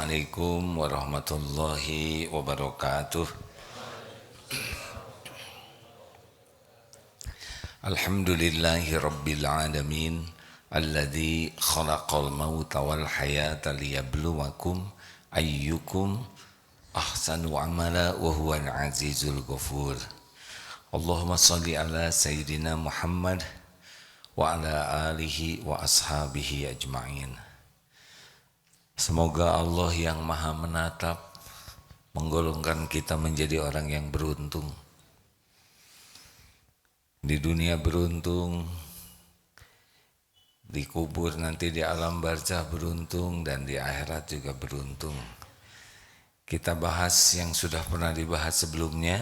Assalamualaikum warahmatullahi wabarakatuh. Alhamdulillahi rabbil alamin alladzi khalaqal mauta wal hayata liyabluwakum ayyukum ahsanu amala wa huwal azizul ghafur. Allahumma shalli ala sayyidina Muhammad wa ala alihi wa ashabihi ajma'in. Semoga Allah yang maha menatap menggolongkan kita menjadi orang yang beruntung. Di dunia beruntung, di kubur nanti di alam barzah beruntung, dan di akhirat juga beruntung. Kita bahas yang sudah pernah dibahas sebelumnya,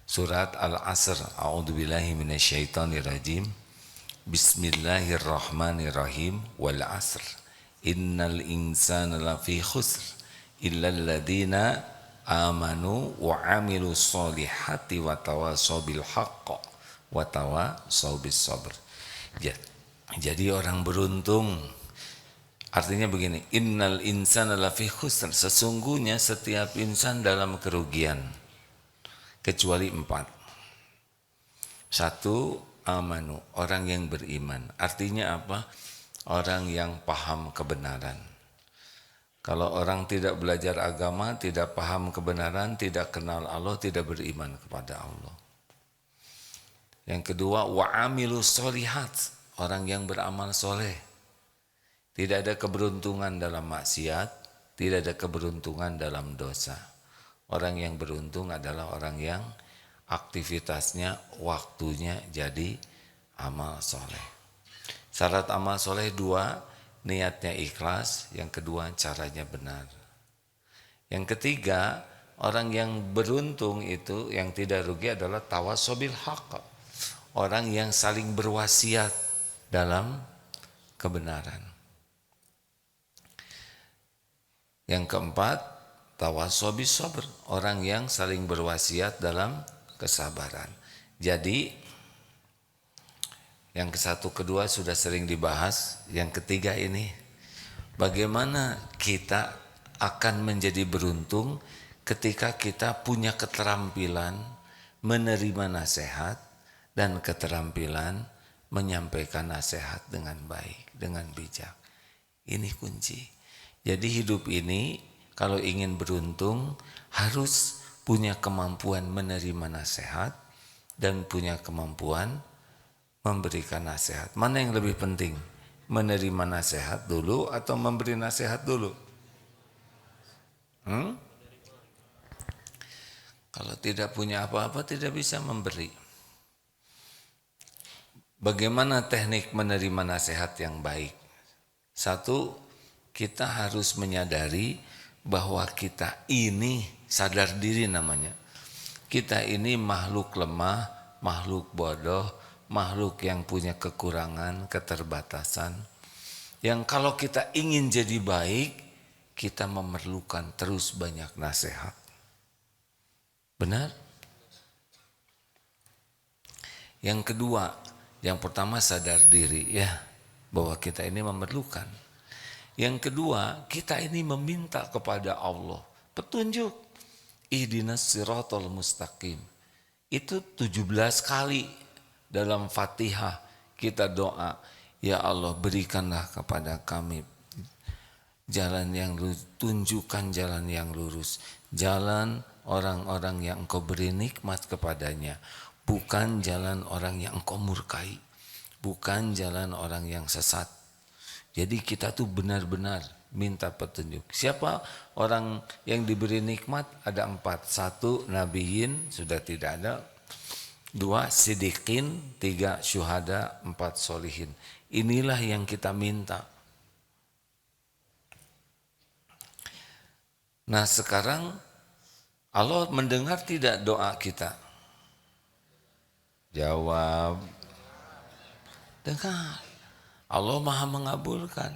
surat Al-Asr. A'udzubillahi minasyaitonirrajim. Bismillahirrahmanirrahim. Wal 'asr. Innal insana lafi khusr illal ladzina amanu wa 'amilus solihati wa tawasaw bil haqq wa tawasaw bis sabr. Jadi orang beruntung artinya begini, innal insana lafi khusr, sesungguhnya setiap insan dalam kerugian kecuali 4. 1, amanu, orang yang beriman. Artinya apa? Orang yang paham kebenaran. Kalau orang tidak belajar agama, tidak paham kebenaran, tidak kenal Allah, tidak beriman kepada Allah. Yang kedua, wa'amilus solihat, orang yang beramal soleh. Tidak ada keberuntungan dalam maksiat, tidak ada keberuntungan dalam dosa. Orang yang beruntung adalah orang yang aktivitasnya, waktunya jadi amal soleh. Syarat amal soleh 2, niatnya ikhlas. Yang kedua, caranya benar. Yang ketiga, orang yang beruntung itu, yang tidak rugi adalah tawasobil haqq, orang yang saling berwasiat dalam kebenaran. Yang keempat, tawasobis sabr, orang yang saling berwasiat dalam kesabaran. Jadi yang ke-1, ke-2 sudah sering dibahas. Yang ketiga ini, bagaimana kita akan menjadi beruntung ketika kita punya keterampilan menerima nasihat dan keterampilan menyampaikan nasihat dengan baik, dengan bijak. Ini kunci. Jadi hidup ini kalau ingin beruntung harus punya kemampuan menerima nasihat dan punya kemampuan memberikan nasihat. Mana yang lebih penting? Menerima nasihat dulu atau memberi nasihat dulu? Kalau tidak punya apa-apa tidak bisa memberi. Bagaimana teknik menerima nasihat yang baik? 1, kita harus menyadari bahwa kita ini, sadar diri namanya, kita ini makhluk lemah, makhluk bodoh, makhluk yang punya kekurangan, keterbatasan, yang kalau kita ingin jadi baik, kita memerlukan terus banyak nasihat. Benar? Yang kedua, yang pertama sadar diri ya, bahwa kita ini memerlukan. Yang kedua, kita ini meminta kepada Allah petunjuk. Ihdinas siratal mustaqim. Itu 17 kali dalam Fatihah kita doa, ya Allah berikanlah kepada kami jalan yang lurus, tunjukkan jalan yang lurus, jalan orang-orang yang Engkau beri nikmat kepadanya, bukan jalan orang yang Engkau murkai, bukan jalan orang yang sesat. Jadi kita tuh benar-benar minta petunjuk. Siapa orang yang diberi nikmat? Ada 4. 1, nabiyin, sudah tidak ada. 2, sidikin. 3, syuhada. 4, solihin. Inilah yang kita minta. Nah sekarang Allah mendengar tidak doa kita? Jawab, dengar. Allah maha mengabulkan.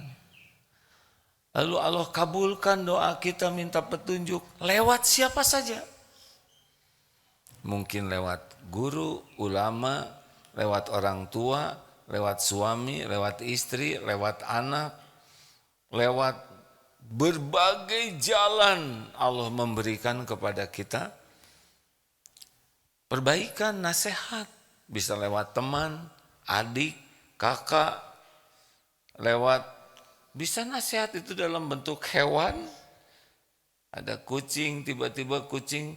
Lalu Allah kabulkan doa kita minta petunjuk lewat siapa saja. Mungkin lewat guru, ulama, lewat orang tua, lewat suami, lewat istri, lewat anak, lewat Berbagai jalan Allah memberikan kepada kita perbaikan, nasihat. Bisa lewat teman, adik, kakak, lewat bisa nasihat itu dalam bentuk hewan. Ada kucing, tiba-tiba kucing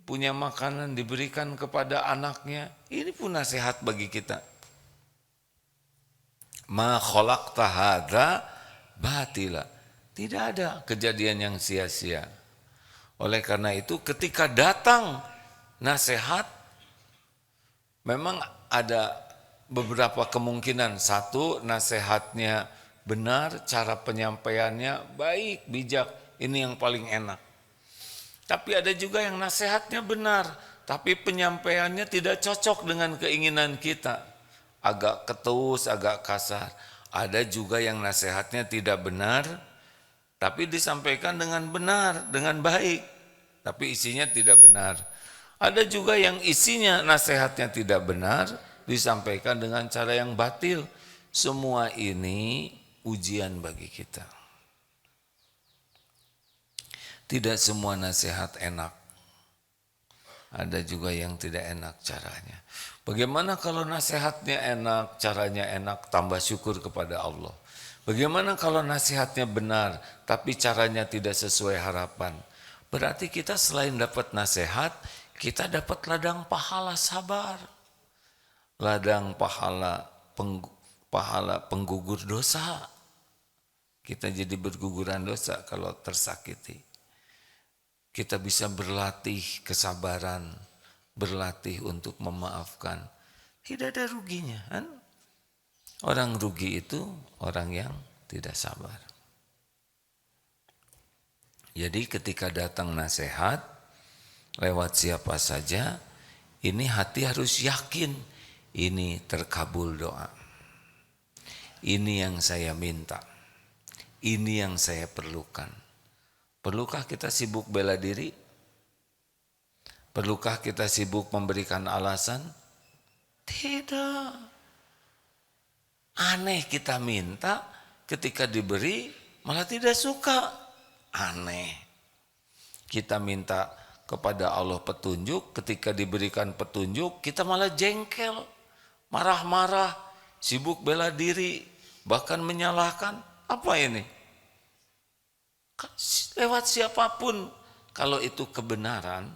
punya makanan diberikan kepada anaknya. Ini pun nasihat bagi kita. Ma khalaqta hadza batila. Tidak ada kejadian yang sia-sia. Oleh karena itu ketika datang nasihat, memang ada beberapa kemungkinan. Satu, nasihatnya benar, cara penyampaiannya baik, bijak. Ini yang paling enak. Tapi ada juga yang nasihatnya benar, tapi penyampaiannya tidak cocok dengan keinginan kita. Agak ketus, agak kasar. Ada juga yang nasihatnya tidak benar, tapi disampaikan dengan benar, dengan baik. Tapi isinya tidak benar. Ada juga yang isinya nasihatnya tidak benar, disampaikan dengan cara yang batil. Semua ini ujian bagi kita. Tidak semua nasihat enak. Ada juga yang tidak enak caranya. Bagaimana kalau nasihatnya enak, caranya enak, tambah syukur kepada Allah. Bagaimana kalau nasihatnya benar, tapi caranya tidak sesuai harapan? Berarti kita selain dapat nasihat, kita dapat ladang pahala sabar. Ladang pahala penggugur dosa. Kita jadi berguguran dosa kalau tersakiti. Kita bisa berlatih kesabaran, berlatih untuk memaafkan. Tidak ada ruginya, kan? Orang rugi itu orang yang tidak sabar. Jadi ketika datang nasihat lewat siapa saja, ini hati harus yakin ini terkabul doa. Ini yang saya minta. Ini yang saya perlukan. Perlukah kita sibuk bela diri? Perlukah kita sibuk memberikan alasan? Tidak. Aneh kita minta, ketika diberi malah tidak suka. Aneh. Kita minta kepada Allah petunjuk, ketika diberikan petunjuk kita malah jengkel, marah-marah, sibuk bela diri, bahkan menyalahkan. Apa ini? Lewat siapapun, kalau itu kebenaran,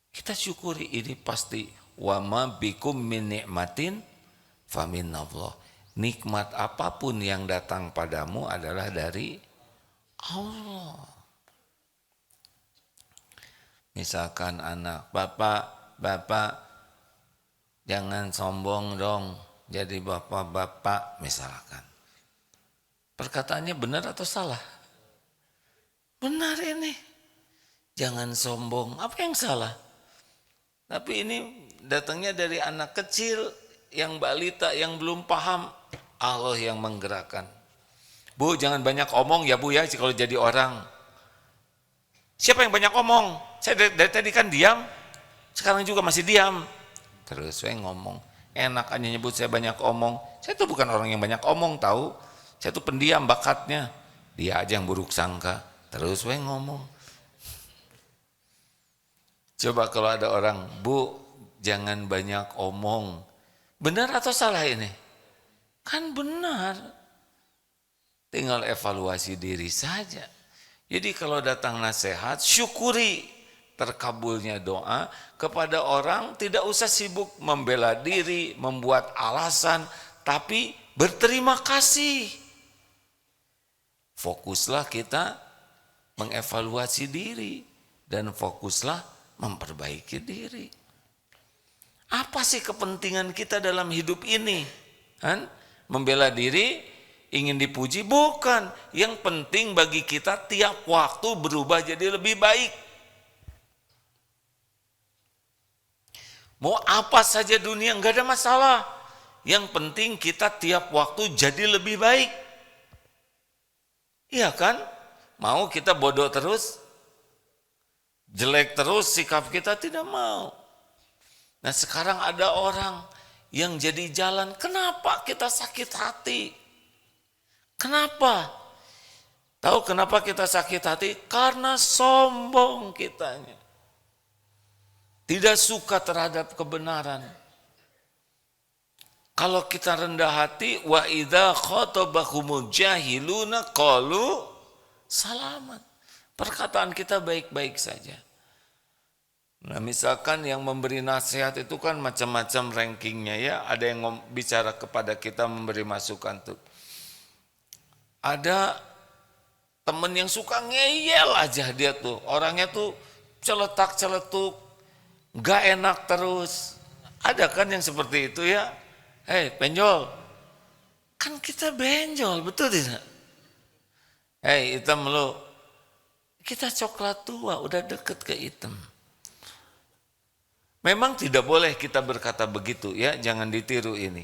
kita syukuri. Ini pasti wa ma bikum min ni'matin faminallah. Nikmat apapun yang datang padamu adalah dari Allah. Misalkan anak, bapak jangan sombong dong jadi bapak-bapak misalkan. Perkataannya benar atau salah? Benar ini. Jangan sombong. Apa yang salah? Tapi ini datangnya dari anak kecil, yang balita, yang belum paham. Allah yang menggerakkan. Bu, jangan banyak omong ya Bu ya, kalau jadi orang. Siapa yang banyak omong? Saya dari tadi kan diam, sekarang juga masih diam. Terus saya ngomong, enak aja nyebut saya banyak omong. Saya tuh bukan orang yang banyak omong tahu. Saya tuh pendiam bakatnya. Dia aja yang buruk sangka. Terus saya ngomong. Coba kalau ada orang, Bu, jangan banyak omong. Benar atau salah ini? Kan benar. Tinggal evaluasi diri saja. Jadi kalau datang nasihat, syukuri terkabulnya doa. Kepada orang tidak usah sibuk membela diri, membuat alasan, tapi berterima kasih. Fokuslah kita mengevaluasi diri dan fokuslah memperbaiki diri. Apa sih kepentingan kita dalam hidup ini? Kan? Membela diri, ingin dipuji? Bukan. Yang penting bagi kita tiap waktu berubah jadi lebih baik. Mau apa saja dunia enggak ada masalah. Yang penting kita tiap waktu jadi lebih baik. Iya kan? Mau kita bodoh terus? Jelek terus sikap kita? Tidak mau. Nah sekarang ada orang yang jadi jalan, kenapa kita sakit hati? Kenapa? Tahu kenapa kita sakit hati? Karena sombong kitanya. Tidak suka terhadap kebenaran. Kalau kita rendah hati, wa idza khatabahumul jahiluna qalu salaman. Perkataan kita baik-baik saja. Nah, misalkan yang memberi nasihat itu kan macam-macam rankingnya ya. Ada yang bicara kepada kita memberi masukan tuh. Ada temen yang suka ngeyel aja dia tuh. Orangnya tuh celetak-celetuk, gak enak terus. Ada kan yang seperti itu ya. Hei penjol, kan kita benjol, betul tidak? Hei hitam lu, kita coklat tua udah deket ke hitam. Memang tidak boleh kita berkata begitu ya, jangan ditiru ini.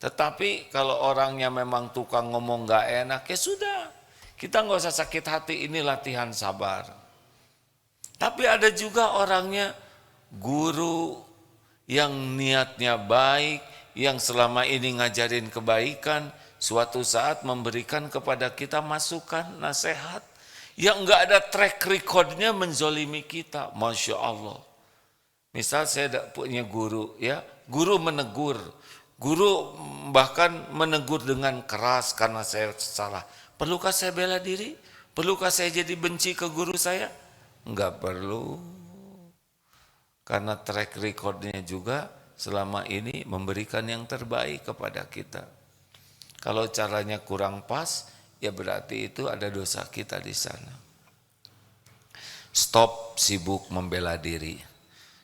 Tetapi kalau orangnya memang tukang ngomong gak enak, ya sudah. Kita nggak usah sakit hati, ini latihan sabar. Tapi ada juga orangnya guru yang niatnya baik, yang selama ini ngajarin kebaikan, suatu saat memberikan kepada kita masukan, nasihat, yang nggak ada track recordnya menzolimi kita, Masya Allah. Misal saya punya guru, ya, guru menegur, guru bahkan menegur dengan keras karena saya salah. Perlukah saya bela diri? Perlukah saya jadi benci ke guru saya? Enggak perlu. Karena track recordnya juga selama ini memberikan yang terbaik kepada kita. Kalau caranya kurang pas, ya berarti itu ada dosa kita di sana. Stop sibuk membela diri.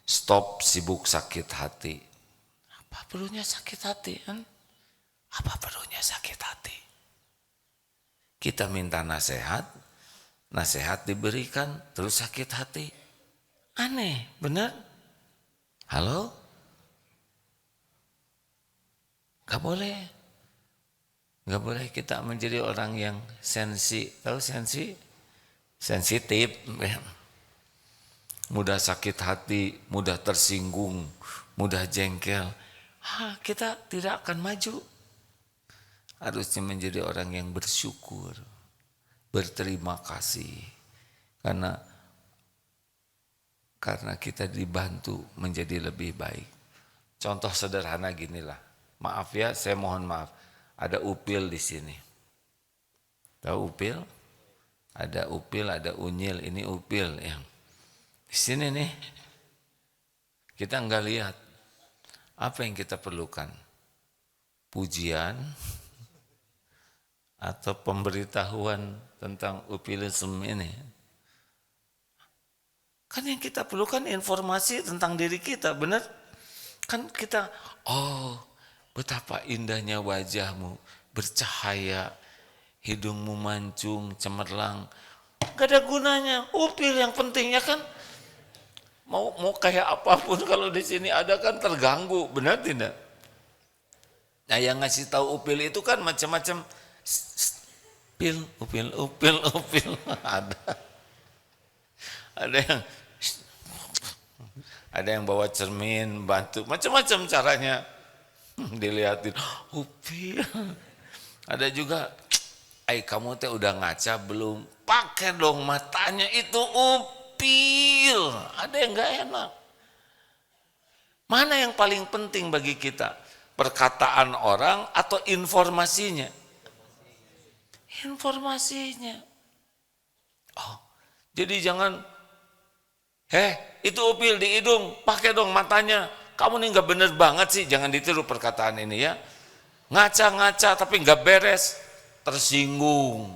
Stop sibuk sakit hati. Apa perlunya sakit hati kan? Apa perlunya sakit hati? Kita minta nasihat, nasihat diberikan, terus sakit hati. Aneh, benar? Halo? Gak boleh. Gak boleh kita menjadi orang yang tahu sensitif. Mudah sakit hati, mudah tersinggung, mudah jengkel. Kita tidak akan maju. Harusnya menjadi orang yang bersyukur, berterima kasih. Karena kita dibantu menjadi lebih baik. Contoh sederhana ginilah. Maaf ya, saya mohon maaf. Ada upil di sini. Tahu upil? Ada upil, ada unyil. Ini upil yang di sini nih. Kita enggak lihat. Apa yang kita perlukan? Pujian atau pemberitahuan tentang upilisme ini. Kan yang kita perlukan informasi tentang diri kita, benar? Kan kita, oh betapa indahnya wajahmu, bercahaya, hidungmu mancung, cemerlang. Gak ada gunanya, upil yang pentingnya kan. Mau kayak apapun kalau di sini ada kan terganggu, benar tidak? Nah yang ngasih tahu upil itu kan macam-macam. Upil. Ada yang bawa cermin, bantu, macam-macam caranya dilihatin. Upil. Ada juga, kamu teh udah ngaca belum? Pakai dong matanya, itu upil. Ada yang nggak enak. Mana yang paling penting bagi kita? Perkataan orang atau informasinya? Informasinya. Oh, jadi jangan, itu upil di hidung, pakai dong matanya. Kamu nih nggak bener banget sih, jangan ditiru perkataan ini ya. Ngaca-ngaca tapi nggak beres, tersinggung.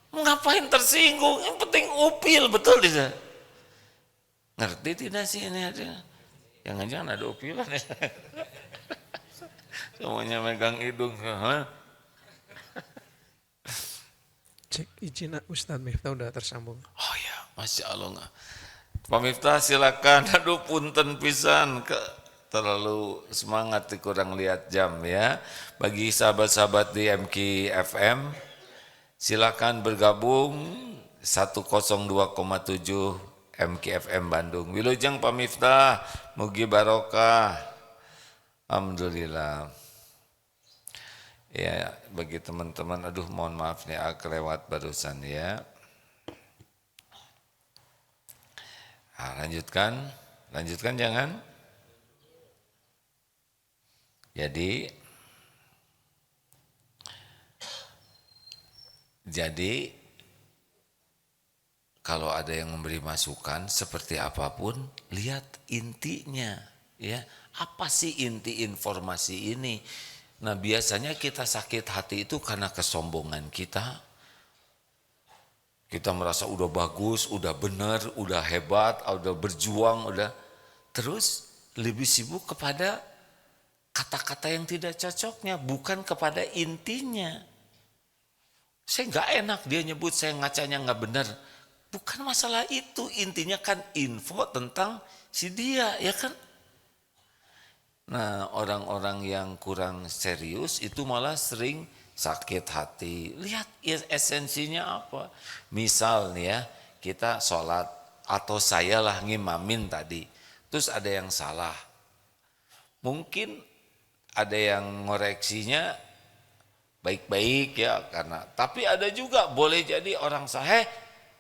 Ngapain tersinggung? Yang penting upil, betul tidak? Ngerti tidak sih ini ada? Jangan-jangan ada upilan ya. Semuanya megang hidung. Cek izin Ustadz Miftah udah tersambung. Oh ya, Masya Allah. Pak Miftah silakan. Aduh punten pisan, terlalu semangat kurang lihat jam ya. Bagi sahabat-sahabat di MK FM, silakan bergabung 102,7 MK FM Bandung. Wilujeng Pak Miftah, mugi barokah. Alhamdulillah. Ya, bagi teman-teman, aduh mohon maaf nih, kelewat barusan ya. Nah, lanjutkan jangan. Jadi kalau ada yang memberi masukan seperti apapun, lihat intinya ya. Apa sih inti informasi ini? Nah, biasanya kita sakit hati itu karena kesombongan kita. Kita merasa udah bagus, udah benar, udah hebat, udah berjuang, udah terus lebih sibuk kepada kata-kata yang tidak cocoknya, bukan kepada intinya. Saya nggak enak dia nyebut saya ngacanya nggak benar. Bukan masalah itu, intinya kan info tentang si dia, ya kan? Nah, orang-orang yang kurang serius itu malah sering sakit hati. Lihat esensinya apa. Misal nih ya, kita sholat atau saya lah ngimamin tadi. Terus ada yang salah. Mungkin ada yang ngoreksinya baik-baik ya, karena tapi ada juga boleh jadi orang salah.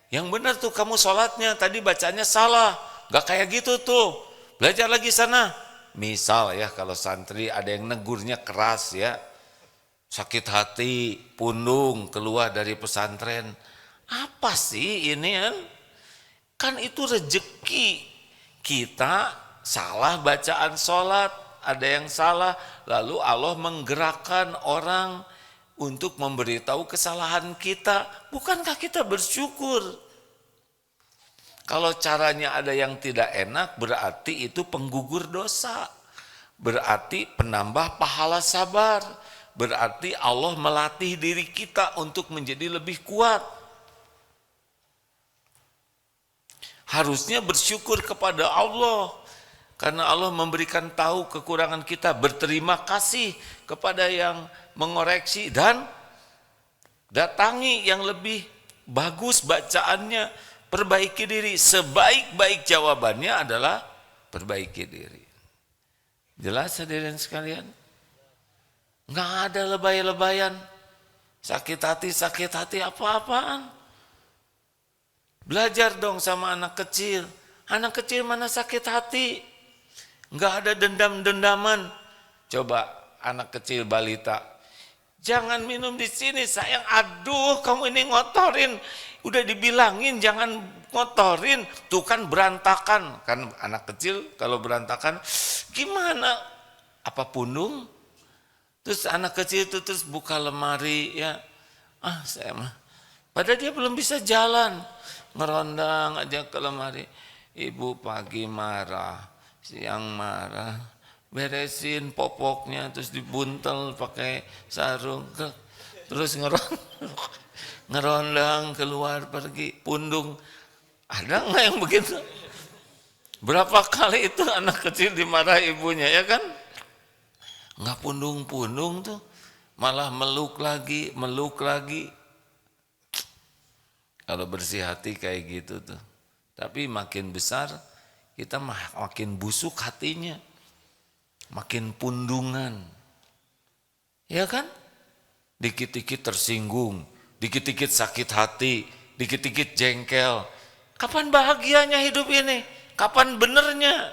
Yang benar tuh kamu sholatnya tadi bacanya salah. Gak kayak gitu tuh. Belajar lagi sana. Misal ya, kalau santri ada yang negurnya keras ya, sakit hati, pundung keluar dari pesantren. Apa sih ini kan? Kan itu rejeki. Kita salah bacaan sholat, ada yang salah, lalu Allah menggerakkan orang untuk memberitahu kesalahan kita. Bukankah kita bersyukur? Kalau caranya ada yang tidak enak, berarti itu penggugur dosa. Berarti penambah pahala sabar. Berarti Allah melatih diri kita untuk menjadi lebih kuat. Harusnya bersyukur kepada Allah. Karena Allah memberikan tahu kekurangan kita. Berterima kasih kepada yang mengoreksi. Dan datangi yang lebih bagus bacaannya. Perbaiki diri, sebaik-baik jawabannya adalah perbaiki diri. Jelas hadirin sekalian? Nggak ada lebay-lebayan, sakit hati apa-apaan. Belajar dong sama anak kecil mana sakit hati. Nggak ada dendam-dendaman. Coba anak kecil balita, jangan minum di sini sayang, aduh kamu ini ngotorin. Udah dibilangin jangan ngotorin, tuh kan berantakan. Kan anak kecil kalau berantakan gimana? Apa pundung? Terus anak kecil itu terus buka lemari ya. Saya mah. Padahal dia belum bisa jalan. Ngerondang aja ke lemari. Ibu pagi marah, siang marah. Beresin popoknya terus dibuntel pakai sarung. Terus ngerondang keluar pergi, pundung. Ada nggak yang begitu? Berapa kali itu anak kecil dimarahi ibunya ya kan? Nggak pundung-pundung tuh, malah meluk lagi. Kalau bersih hati kayak gitu tuh. Tapi makin besar kita makin busuk hatinya, makin pundungan, ya kan? Dikit-dikit tersinggung, dikit-dikit sakit hati, dikit-dikit jengkel. Kapan bahagianya hidup ini? Kapan benernya?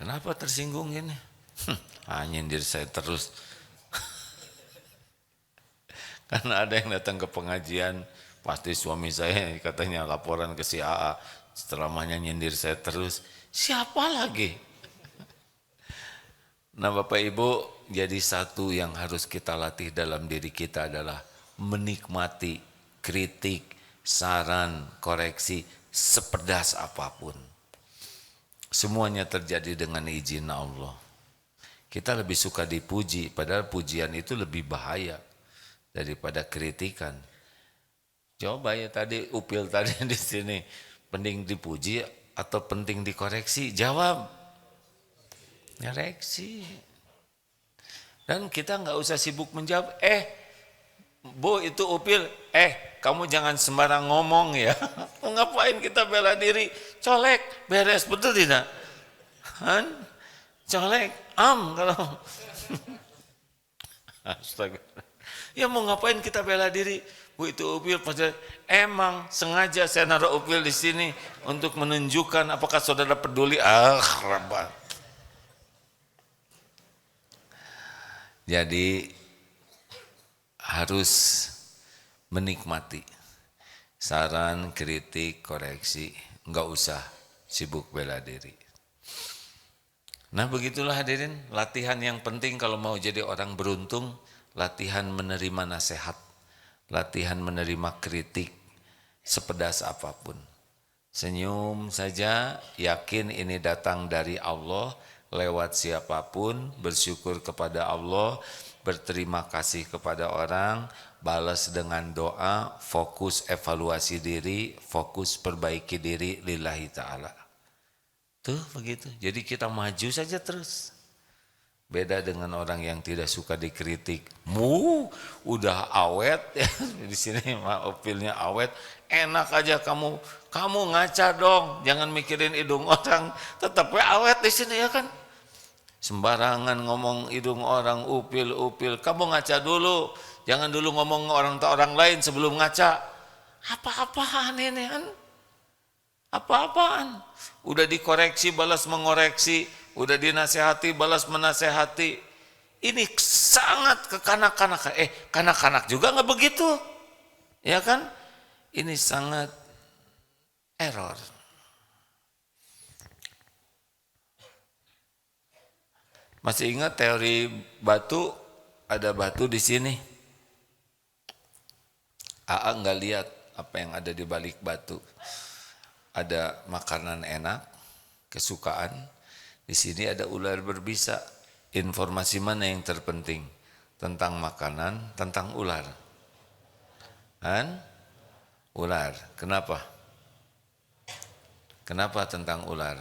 Kenapa tersinggung gini? Nyindir saya terus. Karena ada yang datang ke pengajian, pasti suami saya katanya laporan ke si AA, ceramahnya nyindir saya terus. Siapa lagi? Nah Bapak Ibu, jadi satu yang harus kita latih dalam diri kita adalah menikmati kritik, saran, koreksi, sepedas apapun. Semuanya terjadi dengan izin Allah. Kita lebih suka dipuji, padahal pujian itu lebih bahaya daripada kritikan. Coba ya tadi Upil tadi di sini, penting dipuji atau penting dikoreksi? Jawab, koreksi. Dan kita nggak usah sibuk menjawab. Bu itu Upil, kamu jangan sembarang ngomong ya. Ngapain kita bela diri? Colek, beres, betul tidak? colek, kalau astaga. Ya mau ngapain kita bela diri? Bu itu upil pasti emang sengaja saya naruh upil di sini untuk menunjukkan apakah saudara peduli. Rabbah. Jadi harus menikmati saran, kritik, koreksi, enggak usah sibuk bela diri. Nah begitulah hadirin, latihan yang penting kalau mau jadi orang beruntung, latihan menerima nasihat, latihan menerima kritik, sepedas apapun. Senyum saja, yakin ini datang dari Allah, lewat siapapun, bersyukur kepada Allah, berterima kasih kepada orang, balas dengan doa, fokus evaluasi diri, fokus perbaiki diri lillahi ta'ala. Tuh begitu, jadi kita maju saja terus. Beda dengan orang yang tidak suka dikritik. Udah awet ya di sini opilnya awet. Enak aja kamu ngaca dong, jangan mikirin hidung orang, tetap awet di sini ya kan. Sembarangan ngomong hidung orang, upil. Kamu ngaca dulu, jangan dulu ngomong orang lain sebelum ngaca. Apa-apaan ini kan? Apa-apaan? Udah dikoreksi balas mengoreksi, udah dinasehati balas menasehati. Ini sangat kekanak-kanakan. Kanak-kanak juga nggak begitu, ya kan? Ini sangat error. Masih ingat teori batu? Ada batu di sini. AA nggak lihat apa yang ada di balik batu. Ada makanan enak, kesukaan. Di sini ada ular berbisa. Informasi mana yang terpenting? Tentang makanan, tentang ular. Ular. Kenapa? Kenapa tentang ular?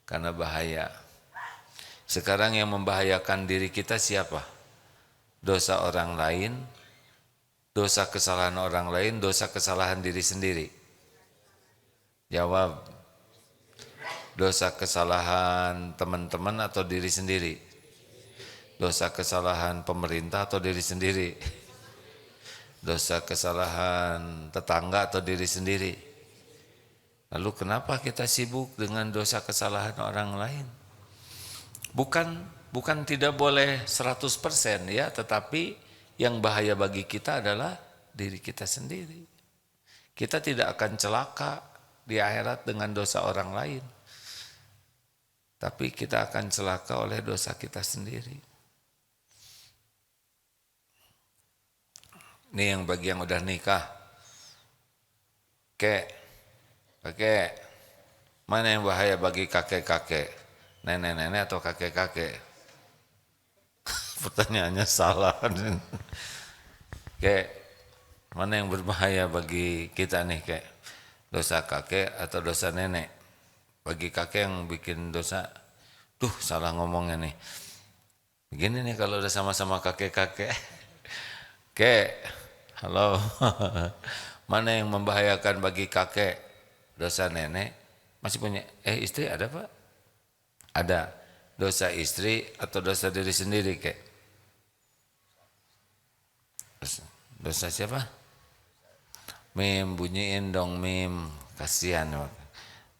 Karena bahaya. Sekarang yang membahayakan diri kita siapa? Dosa orang lain, dosa kesalahan orang lain, dosa kesalahan diri sendiri. Jawab. Dosa kesalahan teman-teman atau diri sendiri? Dosa kesalahan pemerintah atau diri sendiri? Dosa kesalahan tetangga atau diri sendiri? Lalu kenapa kita sibuk dengan dosa kesalahan orang lain? Bukan tidak boleh 100% ya, tetapi yang bahaya bagi kita adalah diri kita sendiri. Kita tidak akan celaka di akhirat dengan dosa orang lain, tapi kita akan celaka oleh dosa kita sendiri. Ini yang bagi yang udah nikah. Kakek, mana yang bahaya bagi kakek-kakek? Nenek-nenek atau kakek-kakek? Pertanyaannya salah. Kek, mana yang berbahaya bagi kita nih kek? Dosa kakek atau dosa nenek? Bagi kakek yang bikin dosa, salah ngomongnya nih. Begini nih kalau udah sama-sama kakek-kakek. Kek, halo. Mana yang membahayakan bagi kakek? Dosa nenek? Masih punya istri ada Pak? Ada. Dosa istri atau dosa diri sendiri kek? Dosa siapa? Mim, bunyiin dong Mim. Kasihan.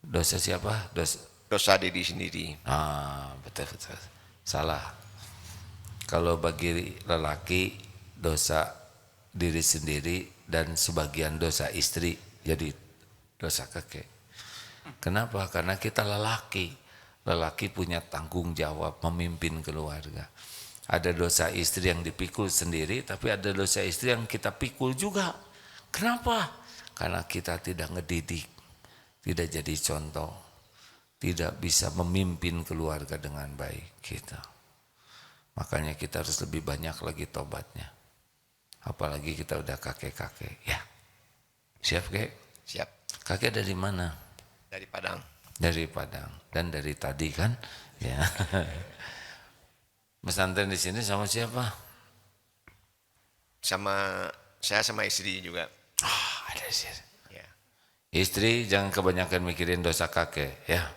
Dosa siapa? Dosa diri sendiri. Betul. Salah. Kalau bagi lelaki dosa diri sendiri dan sebagian dosa istri jadi dosa kakek. Kenapa? Karena kita lelaki. Lelaki punya tanggung jawab memimpin keluarga. Ada dosa istri yang dipikul sendiri, tapi ada dosa istri yang kita pikul juga. Kenapa? Karena kita tidak ngedidik, tidak jadi contoh, tidak bisa memimpin keluarga dengan baik kita. Makanya kita harus lebih banyak lagi tobatnya. Apalagi kita udah kakek-kakek. Ya, siap kek? Siap. Kakek dari mana? Dari Padang. Dari Padang. Dan dari tadi kan? Ya. Pesantren di sini sama siapa? Saya sama istri juga. Ada istri. Ya. Istri jangan kebanyakan mikirin dosa kakek, ya.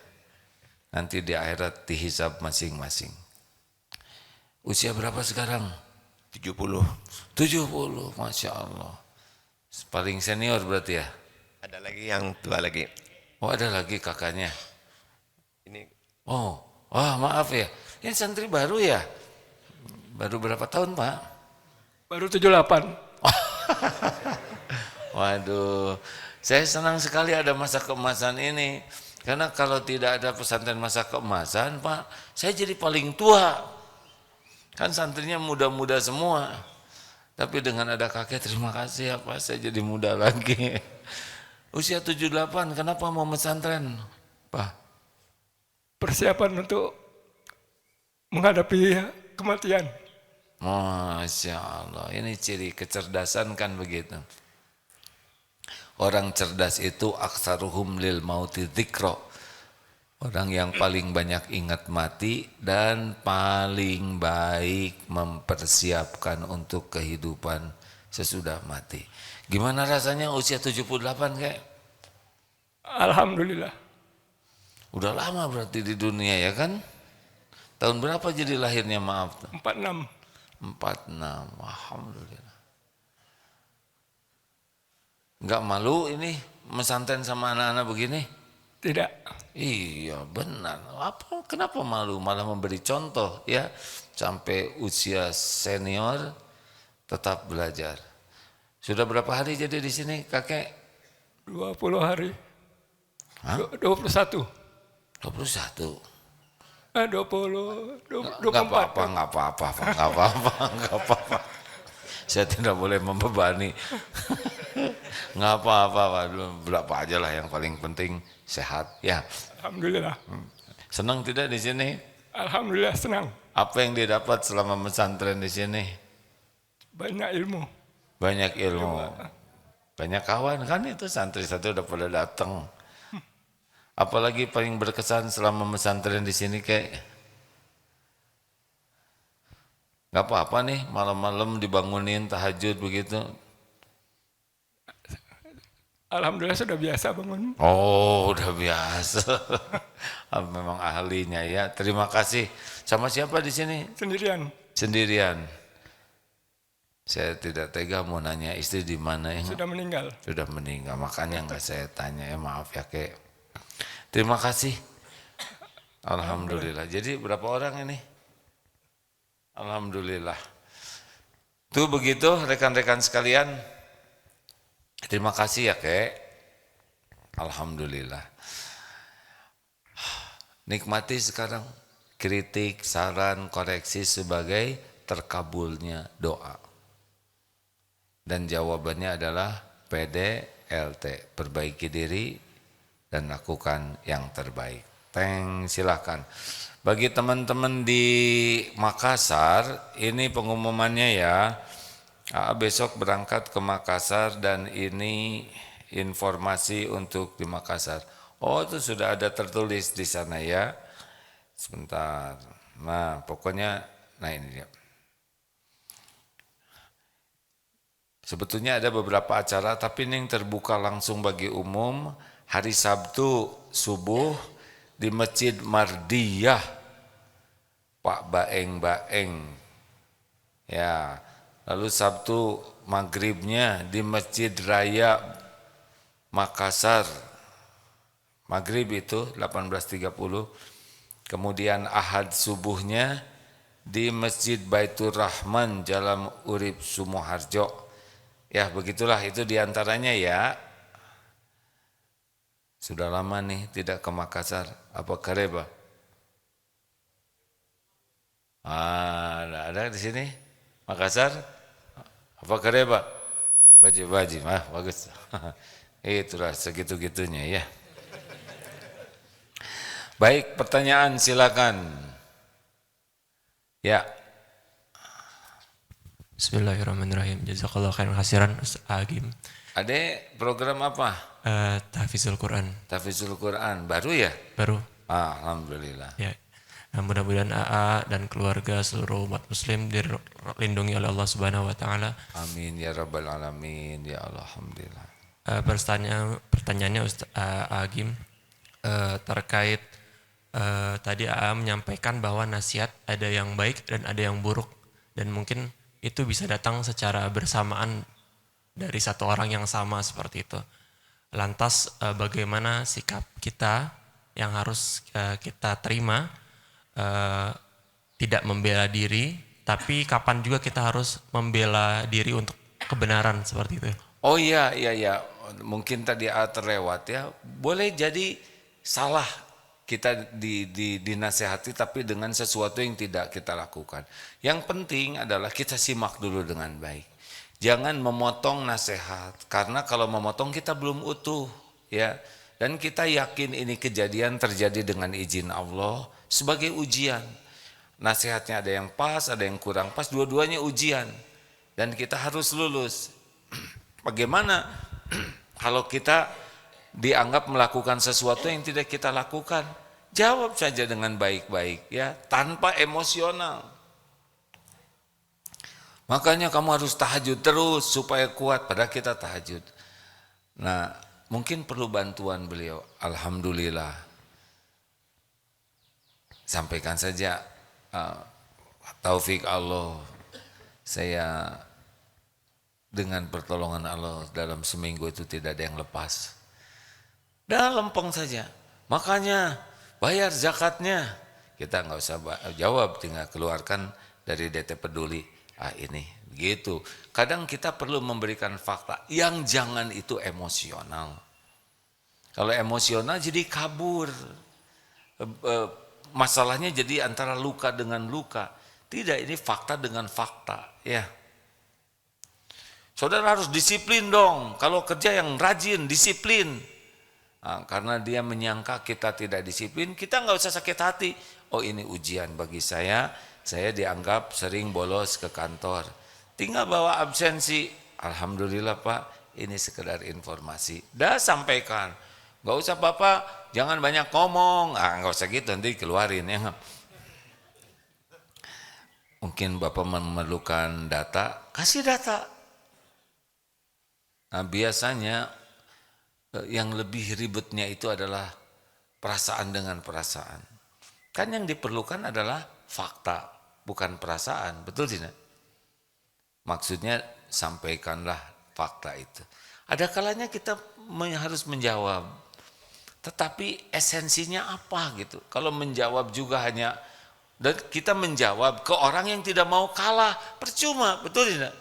Nanti di akhirat dihisab masing-masing. Usia berapa sekarang? 70. 70, Masya Allah. Paling senior berarti ya? Ada lagi yang tua lagi. Oh ada lagi kakaknya. Ini Oh, wah maaf ya. Ini santri baru ya? Baru berapa tahun Pak? Baru 78. Waduh, saya senang sekali ada masa keemasan ini. Karena kalau tidak ada pesantren masa keemasan Pak, saya jadi paling tua. Kan santrinya muda-muda semua. Tapi dengan ada kakek terima kasih ya Pak, saya jadi muda lagi. Usia 78, kenapa mau pesantren Pak? Persiapan untuk menghadapi kematian. Masya Allah, ini ciri kecerdasan kan begitu. Orang cerdas itu aksaruhum lil mauti dzikra. Orang yang paling banyak ingat mati dan paling baik mempersiapkan untuk kehidupan sesudah mati. Gimana rasanya usia 78 kayak? Alhamdulillah. Udah lama berarti di dunia ya kan? Tahun berapa jadi lahirnya maaf? 46. 46, alhamdulillah. Enggak malu ini mesantren sama anak-anak begini? Tidak. Iya benar. Kenapa malu? Malah memberi contoh ya. Sampai usia senior tetap belajar. Sudah berapa hari jadi di sini kakek? 20 hari. Hah? 21. 21. 24. Enggak apa-apa. Saya tidak boleh membebani. Enggak apa-apa, berapa aja lah yang paling penting sehat ya. Alhamdulillah. Senang tidak di sini? Alhamdulillah senang. Apa yang didapat selama pesantren di sini? Banyak ilmu. Banyak ilmu. Banyak kawan kan itu santri satu udah pada datang. Apalagi paling berkesan selama pesantren di sini kayak nggak apa-apa nih malam-malam dibangunin tahajud begitu. Alhamdulillah sudah biasa bangun. Oh udah biasa. Memang ahlinya ya. Terima kasih. Sama siapa di sini? Sendirian. Sendirian. Saya tidak tega mau nanya istri di mana ya. Sudah meninggal. Sudah meninggal, makanya nggak saya tanya ya maaf ya kek. Terima kasih. Alhamdulillah. Jadi berapa orang ini? Alhamdulillah. Tuh begitu rekan-rekan sekalian. Terima kasih ya kek. Alhamdulillah. Nikmati sekarang kritik, saran, koreksi sebagai terkabulnya doa. Dan jawabannya adalah PDLT, perbaiki diri dan lakukan yang terbaik. Silahkan. Bagi teman-teman di Makassar, ini pengumumannya ya. Besok berangkat ke Makassar dan ini informasi untuk di Makassar. Oh itu sudah ada tertulis di sana ya. Sebentar. Nah pokoknya, nah ini dia. Sebetulnya ada beberapa acara tapi ini yang terbuka langsung bagi umum. Hari Sabtu subuh di Masjid Mardiyah Pak Baeng. Ya, lalu Sabtu maghribnya di Masjid Raya Makassar. Maghrib itu 18.30. Kemudian Ahad subuhnya di Masjid Baitur Rahman Jalan Urip Sumoharjo. Ya begitulah itu diantaranya ya. Sudah lama nih tidak ke Makassar. Apa kareba? Ada di sini Makassar. Apa kareba? Baji, bagus. Itulah segitu-gitunya ya. Baik, pertanyaan silakan. Ya. Bismillahirrahmanirrahim. Jazakallah khairan khasiran Ustaz Agim. Adek program apa? Tahfizul Quran. Tahfizul Quran baru ya? Baru. Alhamdulillah. Ya. Nah, mudah-mudahan AA dan keluarga seluruh umat muslim dilindungi oleh Allah Subhanahu wa taala. Amin ya rabbal alamin ya Allah. Alhamdulillah. Pertanyaannya Ustaz Agim terkait tadi AA menyampaikan bahwa nasihat ada yang baik dan ada yang buruk, dan mungkin itu bisa datang secara bersamaan dari satu orang yang sama seperti itu. Lantas bagaimana sikap kita yang harus kita terima, tidak membela diri, tapi kapan juga kita harus membela diri untuk kebenaran seperti itu? Oh iya, mungkin tadi terlewat ya. Boleh jadi salah kita dinasehati tapi dengan sesuatu yang tidak kita lakukan. Yang penting adalah kita simak dulu dengan baik. Jangan memotong nasihat, karena kalau memotong kita belum utuh ya. Dan kita yakin ini kejadian terjadi dengan izin Allah sebagai ujian. Nasihatnya ada yang pas, ada yang kurang pas, dua-duanya ujian. Dan kita harus lulus. Bagaimana kalau kita dianggap melakukan sesuatu yang tidak kita lakukan? Jawab saja dengan baik-baik ya, tanpa emosional. Makanya kamu harus tahajud terus supaya kuat, padahal kita tahajud. Nah, mungkin perlu bantuan beliau. Alhamdulillah. Sampaikan saja, taufik Allah, saya dengan pertolongan Allah dalam seminggu itu tidak ada yang lepas. Dah lempeng saja. Makanya bayar zakatnya. Kita nggak usah jawab, tinggal keluarkan dari DT Peduli. Ini begitu. Kadang kita perlu memberikan fakta. Yang jangan itu emosional. Kalau emosional jadi kabur. Masalahnya jadi antara luka dengan luka. Tidak, ini fakta dengan fakta. Ya. Saudara harus disiplin dong. Kalau kerja yang rajin, disiplin. Nah, karena dia menyangka kita tidak disiplin, kita nggak usah sakit hati. Oh, ini ujian bagi saya dianggap sering bolos ke kantor. Tinggal bawa absensi. Alhamdulillah Pak, ini sekedar informasi. Dah sampaikan. Nggak usah Bapak, jangan banyak ngomong. Nggak usah gitu, nanti keluarin ya. Mungkin Bapak memerlukan data, kasih data. Nah, biasanya yang lebih ribetnya itu adalah perasaan dengan perasaan. Kan yang diperlukan adalah fakta, bukan perasaan, betul tidak? Maksudnya sampaikanlah fakta itu. Ada kalanya kita harus menjawab, tetapi esensinya apa gitu. Kalau menjawab juga hanya, dan kita menjawab ke orang yang tidak mau kalah, percuma, betul tidak?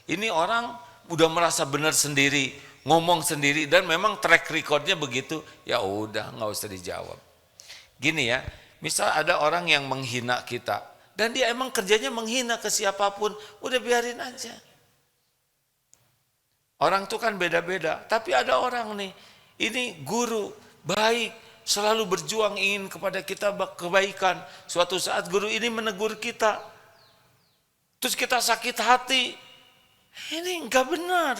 Ini orang udah merasa benar sendiri, ngomong sendiri, dan memang track recordnya begitu, ya udah nggak usah dijawab. Gini ya, misal ada orang yang menghina kita, dan dia emang kerjanya menghina ke siapapun, udah biarin aja. Orang itu kan beda-beda, tapi ada orang nih, ini guru, baik, selalu berjuang ingin kepada kita kebaikan. Suatu saat guru ini menegur kita, terus kita sakit hati, ini enggak benar.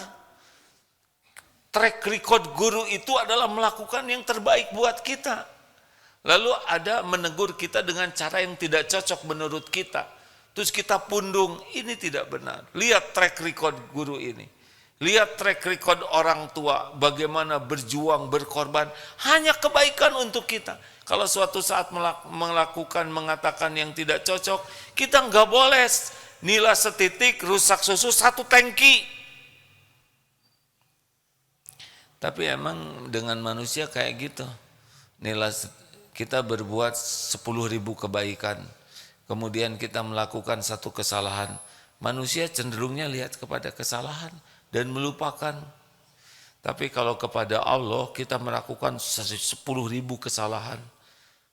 Track record guru itu adalah melakukan yang terbaik buat kita. Lalu ada menegur kita dengan cara yang tidak cocok menurut kita. Terus kita pundung, ini tidak benar. Lihat track record guru ini. Lihat track record orang tua, bagaimana berjuang, berkorban, hanya kebaikan untuk kita. Kalau suatu saat mengatakan yang tidak cocok, kita enggak boleh nilai setitik, rusak susu satu tangki. Tapi emang dengan manusia kayak gitu. Nilai kita berbuat 10.000 kebaikan, kemudian kita melakukan satu kesalahan. Manusia cenderungnya lihat kepada kesalahan dan melupakan. Tapi kalau kepada Allah kita melakukan 10.000 kesalahan,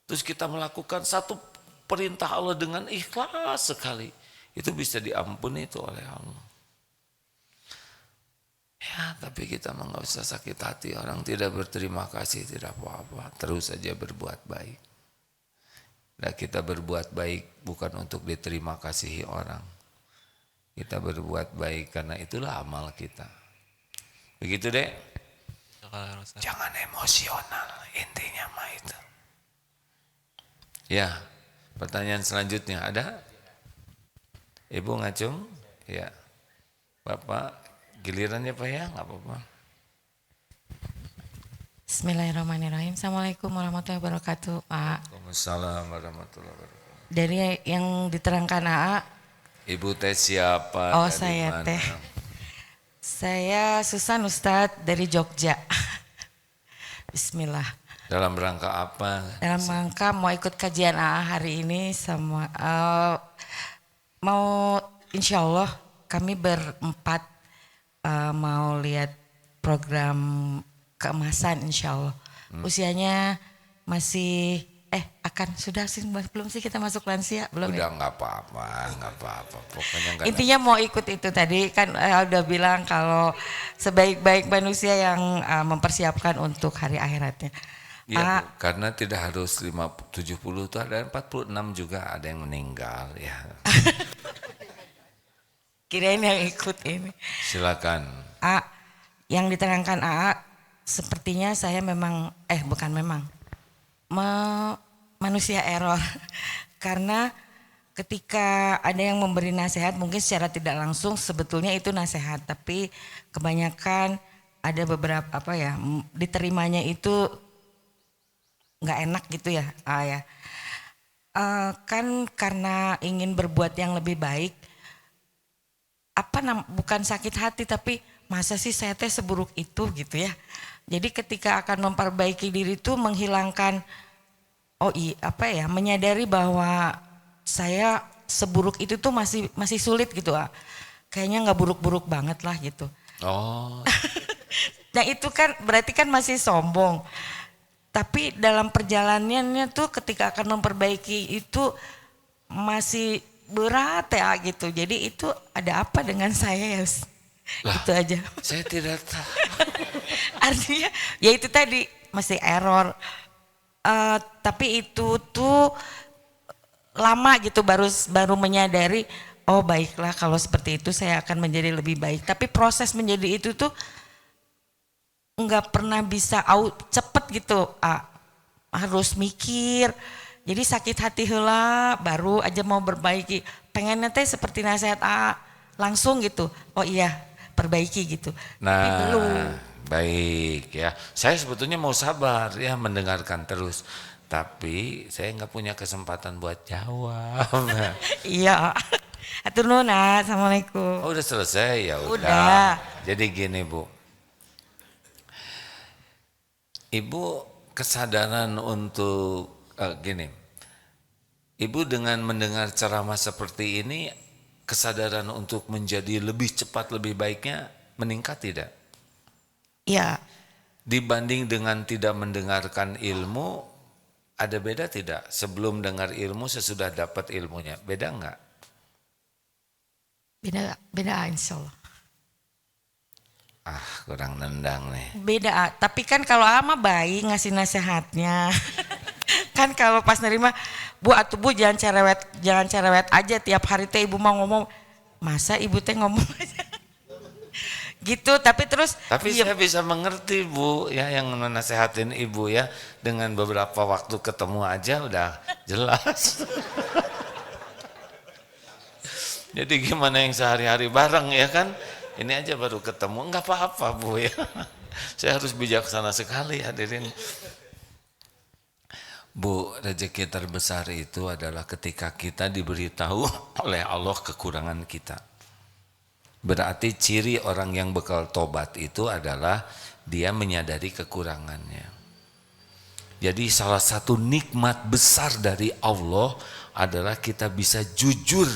terus kita melakukan satu perintah Allah dengan ikhlas sekali, itu bisa diampuni itu oleh Allah. Ya, tapi kita nggak usah sakit hati. Orang tidak berterima kasih, tidak apa-apa. Terus saja berbuat baik. Nah, kita berbuat baik bukan untuk diterima kasihi orang. Kita berbuat baik karena itulah amal kita. Begitu deh. Jangan emosional, intinya mah itu. Ya, pertanyaan selanjutnya ada? Ibu Ngacung? Ya. Bapak, gilirannya Pak ya, nggak apa-apa. Bismillahirrahmanirrahim. Assalamualaikum warahmatullahi wabarakatuh, Pak. Waalaikumsalam warahmatullahi wabarakatuh. Dari yang diterangkan AA, Ibu teh siapa? oh dari saya mana? teh. Saya Susan Ustadz dari Jogja. Bismillah. Dalam rangka apa? Dalam rangka mau ikut kajian AA hari ini sama mau insya Allah kami berempat mau lihat program keemasan insya Allah. Usianya masih sudah sih belum sih kita masuk lansia belum ya? Udah nggak apa-apa. Pokoknya nggak. Intinya mau ikut itu tadi kan udah bilang kalau sebaik-baik manusia yang mempersiapkan untuk hari akhiratnya. Ya, Bu, karena tidak harus 70 itu ada 46 juga ada yang meninggal ya. Kirain yang ikut ini. Silakan. Yang diterangkan AA sepertinya saya memang bukan memang manusia error karena ketika ada yang memberi nasihat mungkin secara tidak langsung sebetulnya itu nasihat tapi kebanyakan ada beberapa diterimanya itu nggak enak gitu ya kan karena ingin berbuat yang lebih baik bukan sakit hati tapi masa sih saya teh seburuk itu gitu ya. Jadi ketika akan memperbaiki diri itu menghilangkan menyadari bahwa saya seburuk itu tuh masih sulit gitu kayaknya nggak buruk-buruk banget lah gitu. Oh. Nah itu kan berarti kan masih sombong. Tapi dalam perjalanannya tuh ketika akan memperbaiki itu masih berat ya gitu. Jadi itu ada apa dengan saya ya? Itu aja. Saya tidak tahu. Artinya ya itu tadi masih error. Tapi itu tuh lama gitu baru menyadari oh baiklah kalau seperti itu saya akan menjadi lebih baik. Tapi proses menjadi itu tuh nggak pernah bisa cepet gitu. Harus mikir. Jadi sakit hati heula baru aja mau berbaiki. Pengennya teh seperti nasihat langsung gitu. Oh iya perbaiki gitu. Nah, tapi belum. Baik ya. Saya sebetulnya mau sabar ya mendengarkan terus. Tapi saya nggak punya kesempatan buat jawab. Iya. Atur nuhun. Assalamualaikum. Oh, udah selesai ya udah. Udah. Jadi gini Bu. Ibu kesadaran untuk gini. Ibu dengan mendengar ceramah seperti ini kesadaran untuk menjadi lebih cepat lebih baiknya meningkat tidak? Iya. Dibanding dengan tidak mendengarkan ilmu, ada beda tidak? Sebelum dengar ilmu, sesudah dapat ilmunya, beda enggak? Beda insya Allah. Kurang nendang nih. Beda, tapi kan kalau ama baik ngasih nasihatnya. Kan kalau pas nerima, Bu jangan cerewet aja tiap hari teh ibu mau ngomong. Masa ibu teh ngomong aja? Gitu, tapi terus. Tapi saya bisa mengerti Bu ya yang menasehatin ibu ya dengan beberapa waktu ketemu aja udah jelas. Jadi gimana yang sehari-hari bareng ya kan? Ini aja baru ketemu, enggak apa-apa Bu ya. Saya harus bijaksana sekali hadirin. Bu, rezeki terbesar itu adalah ketika kita diberitahu oleh Allah kekurangan kita. Berarti ciri orang yang bekal tobat itu adalah dia menyadari kekurangannya. Jadi salah satu nikmat besar dari Allah adalah kita bisa jujur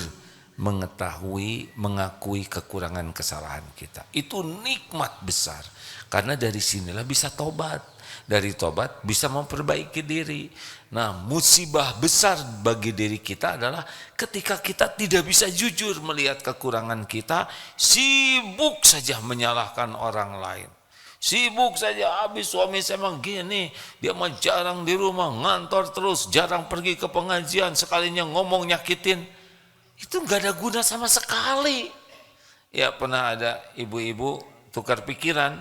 mengakui kekurangan kesalahan kita. Itu nikmat besar. Karena dari sinilah bisa tobat. Dari tobat bisa memperbaiki diri. Nah, musibah besar bagi diri kita adalah ketika kita tidak bisa jujur melihat kekurangan kita, sibuk saja menyalahkan orang lain. Sibuk saja, habis suami saya emang gini, dia mah jarang di rumah, ngantor terus, jarang pergi ke pengajian, sekalinya ngomong nyakitin. Itu enggak ada guna sama sekali. Ya pernah ada ibu-ibu tukar pikiran,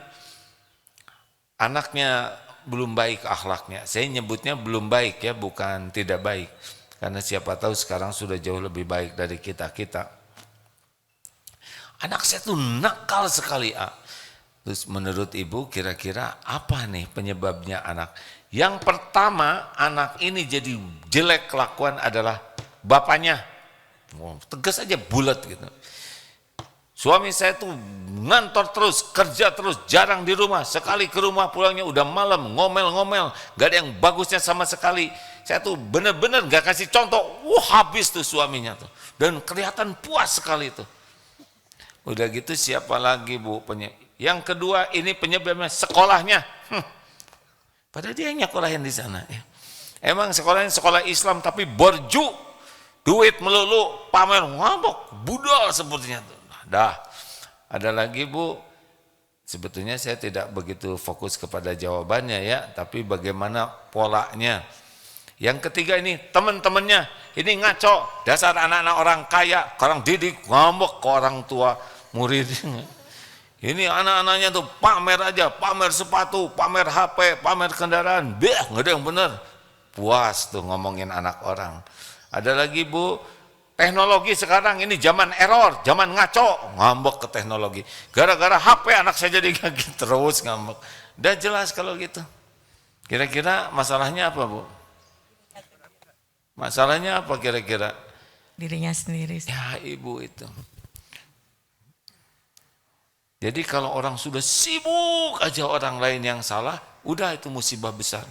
anaknya belum baik akhlaknya. Saya nyebutnya belum baik ya, bukan tidak baik. Karena siapa tahu sekarang sudah jauh lebih baik dari kita-kita. Anak saya tuh nakal sekali. Terus menurut ibu kira-kira apa nih penyebabnya anak? Yang pertama anak ini jadi jelek kelakuan adalah bapaknya. Tegas aja bulat gitu. Suami saya tuh ngantor terus, kerja terus, jarang di rumah. Sekali ke rumah pulangnya udah malam, ngomel-ngomel. Gak ada yang bagusnya sama sekali. Saya tuh bener-bener gak kasih contoh. Habis tuh suaminya tuh. Dan kelihatan puas sekali tuh. Udah gitu siapa lagi bu? Yang kedua ini penyebabnya sekolahnya. Padahal dia yang nyekolahin di sana. Emang sekolahnya sekolah Islam tapi borju. Duit melulu, pamer, ngambek, budal sepertinya tuh. Dah, ada lagi bu, sebetulnya saya tidak begitu fokus kepada jawabannya ya, tapi bagaimana polanya. Yang ketiga ini teman-temannya, ini ngaco, dasar anak-anak orang kaya, orang didik, ngambek ke orang tua murid. Ini anak-anaknya tuh pamer aja, pamer sepatu, pamer HP, pamer kendaraan, nggak ada yang benar. Puas tuh ngomongin anak orang. Ada lagi bu, teknologi sekarang ini zaman error, zaman ngaco, ngambek ke teknologi. Gara-gara HP anak saya jadi kaget terus ngambek. Udah jelas kalau gitu. Kira-kira masalahnya apa bu? Masalahnya apa kira-kira? Dirinya sendiri. Ya ibu itu. Jadi kalau orang sudah sibuk aja orang lain yang salah, udah itu musibah besar.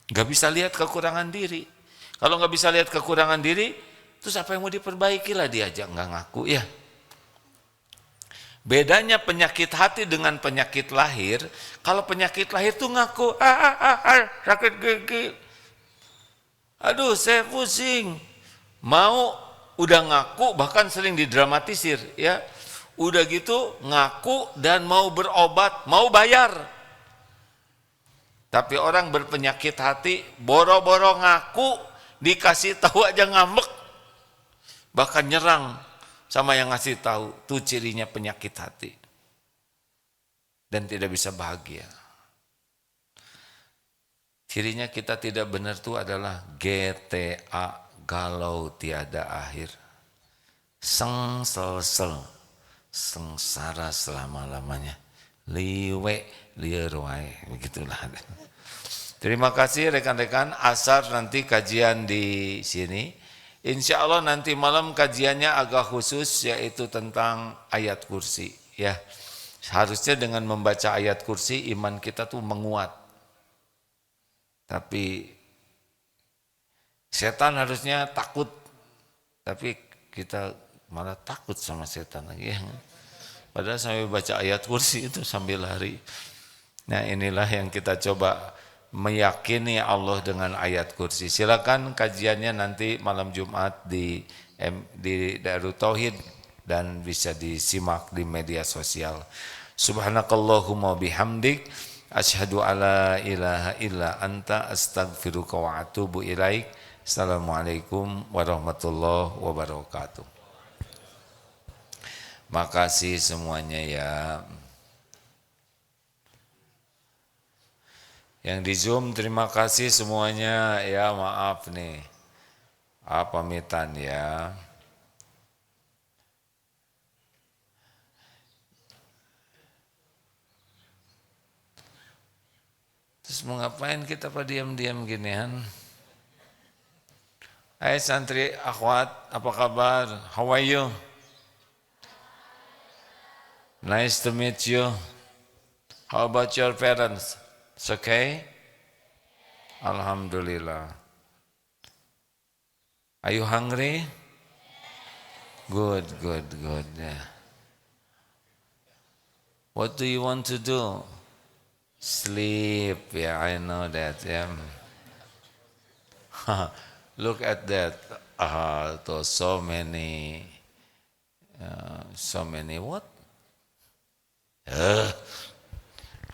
Gak bisa lihat kekurangan diri. Kalau nggak bisa lihat kekurangan diri, terus apa yang mau diperbaiki lah diajak nggak ngaku ya. Bedanya penyakit hati dengan penyakit lahir, kalau penyakit lahir tuh ngaku, sakit gigi, aduh saya pusing, mau udah ngaku bahkan sering didramatisir ya, udah gitu ngaku dan mau berobat, mau bayar. Tapi orang berpenyakit hati boro-boro ngaku, dikasih tahu aja ngambek, bahkan nyerang sama yang ngasih tahu. Itu cirinya penyakit hati dan tidak bisa bahagia. Cirinya kita tidak benar itu adalah GTA, galau tiada akhir, sengsel, sengsara selama-lamanya, liwe lieur wae, begitulah. Terima kasih rekan-rekan. Asar nanti kajian di sini. Insya Allah nanti malam kajiannya agak khusus, yaitu tentang ayat kursi. Ya, harusnya dengan membaca ayat kursi iman kita tuh menguat. Tapi setan harusnya takut, tapi kita malah takut sama setan lagi. Ya. Padahal sambil baca ayat kursi itu sambil lari. Nah inilah yang kita coba meyakini Allah dengan ayat kursi. Silakan kajiannya nanti malam Jumat di Darut Tauhid dan bisa disimak di media sosial. Subhanakallahumma bihamdik asyhadu alla ilaha illa anta astaghfiruka wa atubu ilaik. Assalamualaikum warahmatullahi wabarakatuh. Makasih semuanya ya. Yang di Zoom terima kasih semuanya ya, maaf nih. Pamitan ya. Terus mau ngapain kita pada diam-diam ginian? Hai santri akhwat, apa kabar? How are you? Nice to meet you. How about your parents? It's okay? Alhamdulillah. Are you hungry? Good. Yeah. What do you want to do? Sleep. Yeah, I know that. Yeah. Look at that. So many what?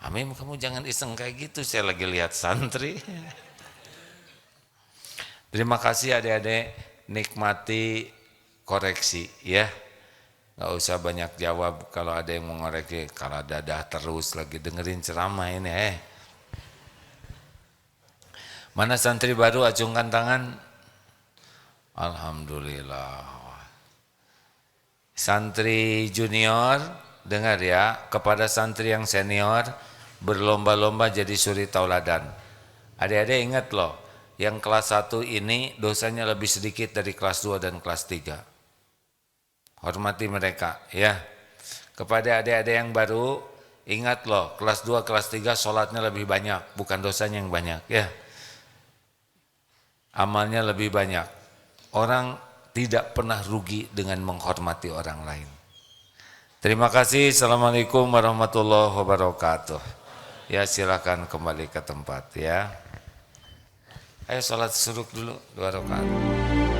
Amim, kamu jangan iseng kayak gitu, saya lagi lihat santri. Terima kasih adik-adik, nikmati koreksi ya. Gak usah banyak jawab kalau ada yang mau ngoreksi, kalau dadah terus lagi dengerin ceramah ini. Mana santri baru, acungkan tangan. Alhamdulillah. Santri junior, dengar ya, kepada santri yang senior berlomba-lomba jadi suri tauladan. Adik-adik ingat loh, yang kelas 1 ini dosanya lebih sedikit dari kelas 2 dan kelas 3. Hormati mereka ya. Kepada adik-adik yang baru, ingat loh, kelas 2, kelas 3 sholatnya lebih banyak, bukan dosanya yang banyak ya. Amalnya lebih banyak. Orang tidak pernah rugi dengan menghormati orang lain. Terima kasih. Assalamualaikum warahmatullahi wabarakatuh. Ya, silakan kembali ke tempat ya. Ayo sholat suruk dulu 2 rakaat.